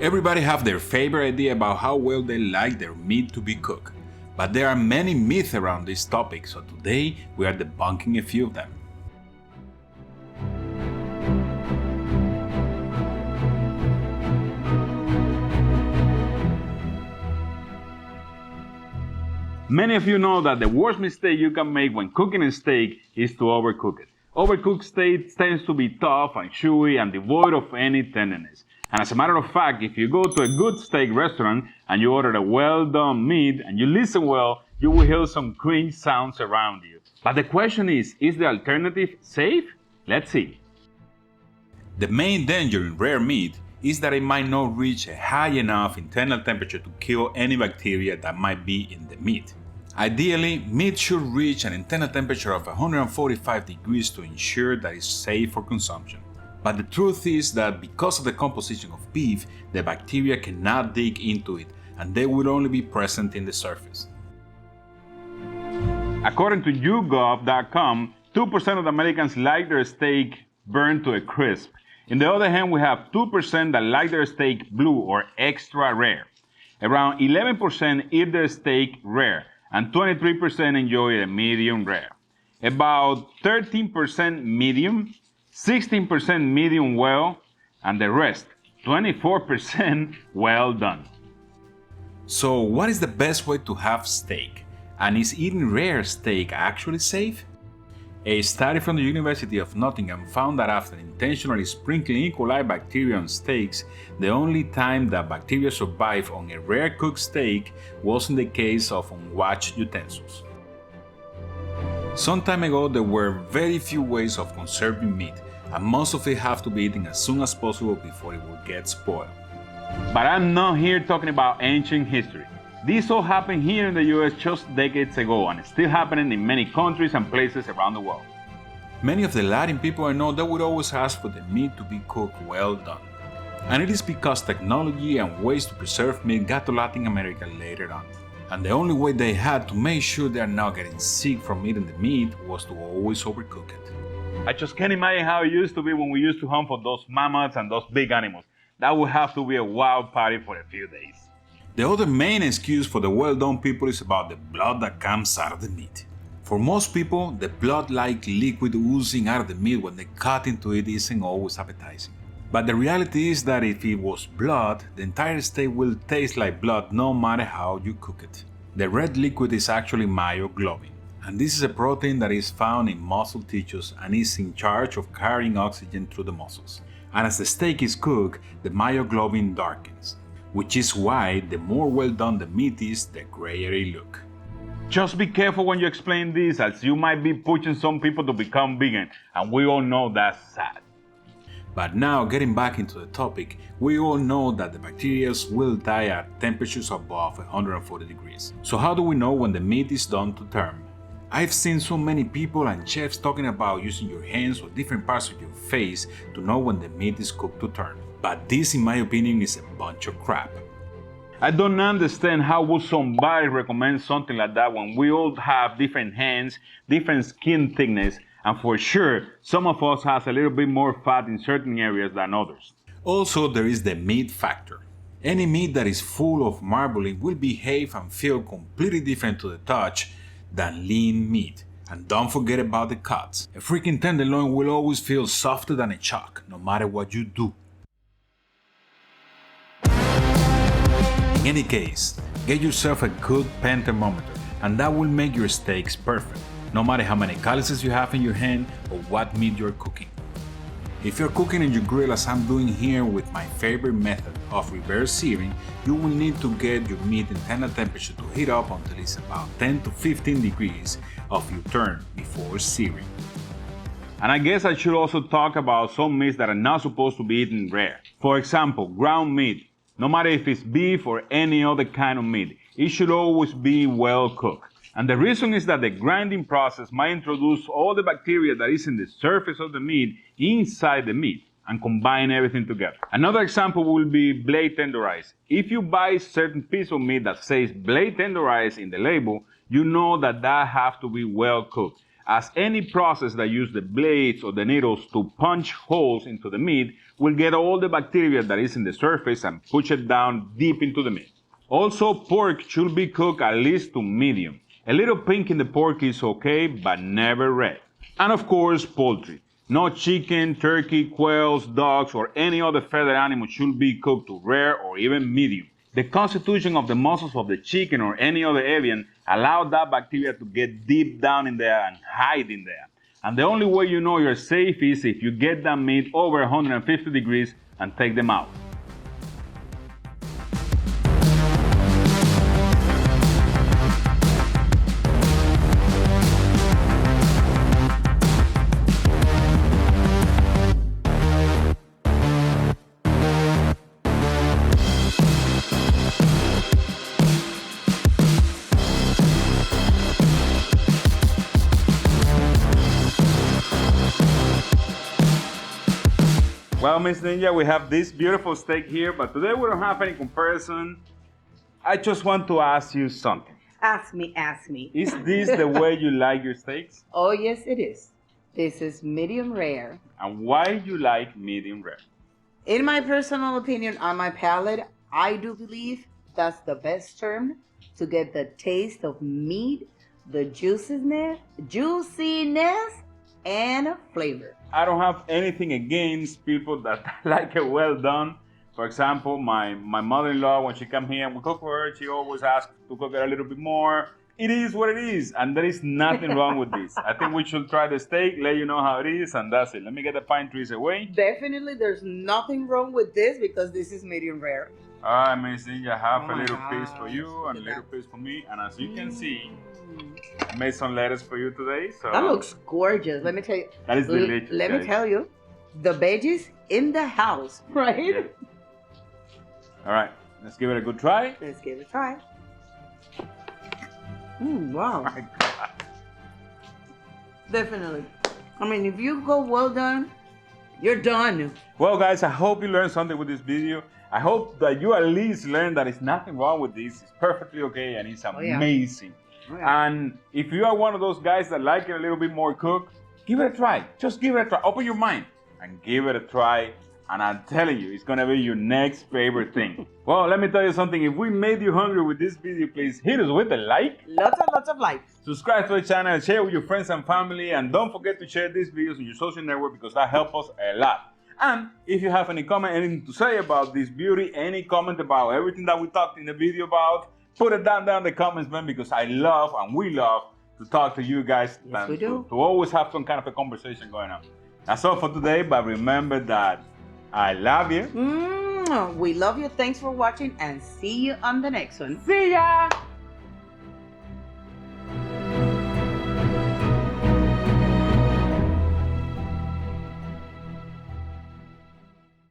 Everybody have their favorite idea about how well they like their meat to be cooked, but there are many myths around this topic, so today we are debunking a few of them. Many of you know that the worst mistake you can make when cooking a steak is to overcook it. Overcooked steak tends to be tough and chewy and devoid of any tenderness. And as a matter of fact, if you go to a good steak restaurant and you order a well-done meat and you listen well, you will hear some cringe sounds around you. But the question is the alternative safe? Let's see. The main danger in rare meat is that it might not reach a high enough internal temperature to kill any bacteria that might be in the meat. Ideally, meat should reach an internal temperature of 145 degrees to ensure that it's safe for consumption. But the truth is that because of the composition of beef, the bacteria cannot dig into it and they will only be present in the surface. According to YouGov.com, 2% of Americans like their steak burned to a crisp. On the other hand, we have 2% that like their steak blue or extra rare. Around 11% eat their steak rare, and 23% enjoy it medium rare. About 13% medium, 16% medium well, and the rest, 24% well done. So what is the best way to have steak? And is eating rare steak actually safe? A study from the University of Nottingham found that after intentionally sprinkling E. coli bacteria on steaks, the only time that bacteria survived on a rare cooked steak was in the case of unwashed utensils. Some time ago, there were very few ways of conserving meat, and most of it have to be eaten as soon as possible before it will get spoiled. But I'm not here talking about ancient history. This all happened here in the US just decades ago and is still happening in many countries and places around the world. Many of the Latin people I know, they would always ask for the meat to be cooked well done. And it is because technology and ways to preserve meat got to Latin America later on. And the only way they had to make sure they are not getting sick from eating the meat was to always overcook it. I just can't imagine how it used to be when we used to hunt for those mammoths and those big animals. That would have to be a wild party for a few days. The other main excuse for the well-done people is about the blood that comes out of the meat. For most people, the blood-like liquid oozing out of the meat when they cut into it isn't always appetizing. But the reality is that if it was blood, the entire steak will taste like blood no matter how you cook it. The red liquid is actually myoglobin, and this is a protein that is found in muscle tissues and is in charge of carrying oxygen through the muscles. And as the steak is cooked, the myoglobin darkens, which is why the more well done the meat is, the grayer it looks. Just be careful when you explain this, as you might be pushing some people to become vegan, and we all know that's sad. But now, getting back into the topic, we all know that the bacteria will die at temperatures above 140 degrees. So how do we know when the meat is done to turn? I've seen so many people and chefs talking about using your hands or different parts of your face to know when the meat is cooked to turn. But this, in my opinion, is a bunch of crap. I don't understand how would somebody recommend something like that when we all have different hands, different skin thickness, and for sure, some of us has a little bit more fat in certain areas than others. Also, there is the meat factor. Any meat that is full of marbling will behave and feel completely different to the touch than lean meat. And don't forget about the cuts. A freaking tenderloin will always feel softer than a chuck, no matter what you do. In any case, get yourself a good pen thermometer, and that will make your steaks perfect, no matter how many calluses you have in your hand or what meat you're cooking. If you're cooking in your grill as I'm doing here with my favorite method of reverse searing, you will need to get your meat internal temperature to heat up until it's about 10 to 15 degrees of your turn before searing. And I guess I should also talk about some meats that are not supposed to be eaten rare. For example, ground meat. No matter if it's beef or any other kind of meat, it should always be well cooked. And the reason is that the grinding process might introduce all the bacteria that is in the surface of the meat inside the meat and combine everything together. Another example will be blade tenderized. If you buy a certain piece of meat that says blade tenderized in the label, you know that have to be well cooked. as any process that uses the blades or the needles to punch holes into the meat will get all the bacteria that is in the surface and push it down deep into the meat. Also, pork should be cooked at least to medium. A little pink in the pork is okay, but never red. And of course, poultry. No chicken, turkey, quails, dogs, or any other feathered animal should be cooked to rare or even medium. The constitution of the muscles of the chicken or any other avian allow that bacteria to get deep down in there and hide in there. And the only way you know you're safe is if you get that meat over 150 degrees and take them out. Well, Miss Ninja, we have this beautiful steak here, but today we don't have any comparison. I just want to ask you something. Ask me, ask me. Is this the way you like your steaks? Oh, yes, it is. This is medium rare. And why you like medium rare? In my personal opinion, on my palate, I do believe that's the best term to get the taste of meat, the juiciness, and flavor. I don't have anything against people that like it well done. For example, my mother-in-law, when she comes here and we cook for her, she always asks to cook it a little bit more. It is what it is, and there is nothing wrong with this. I think we should try the steak, let you know how it is, and that's it. Let me get the pine trees away. Definitely, there's nothing wrong with this because this is medium rare. All right, Miss Ninja, I have Oh a my little piece God, for you and a look at little that. piece for me. And as you can see, I made some lettuce for you today. So That looks gorgeous. Let me tell you. That is delicious. Let me guys. tell you, the veggies in the house, right? Yeah. All right, let's give it a good try. Let's give it a try. Wow. My God. Definitely. I mean, if you go well done, you're done. Well, guys, I hope you learned something with this video. I hope that you at least learned that it's nothing wrong with this. It's perfectly okay and it's yeah. amazing. Oh, yeah. And if you are one of those guys that like it a little bit more cooked, give it a try. Just give it a try. Open your mind and give it a try. And I'm telling you, it's gonna be your next favorite thing. Well, let me tell you something. If we made you hungry with this video, please hit us with a like. Lots of likes. Subscribe to the channel, share with your friends and family, and don't forget to share these videos on your social network because that helps us a lot. And if you have any comment, anything to say about this beauty, any comment about everything that we talked in the video about, put it down in the comments, man, because I love and we love to talk to you guys. Yes, and we do. to always have some kind of a conversation going on. That's all for today, but remember that I love you. We love you. Thanks for watching and see you on the next one. See ya!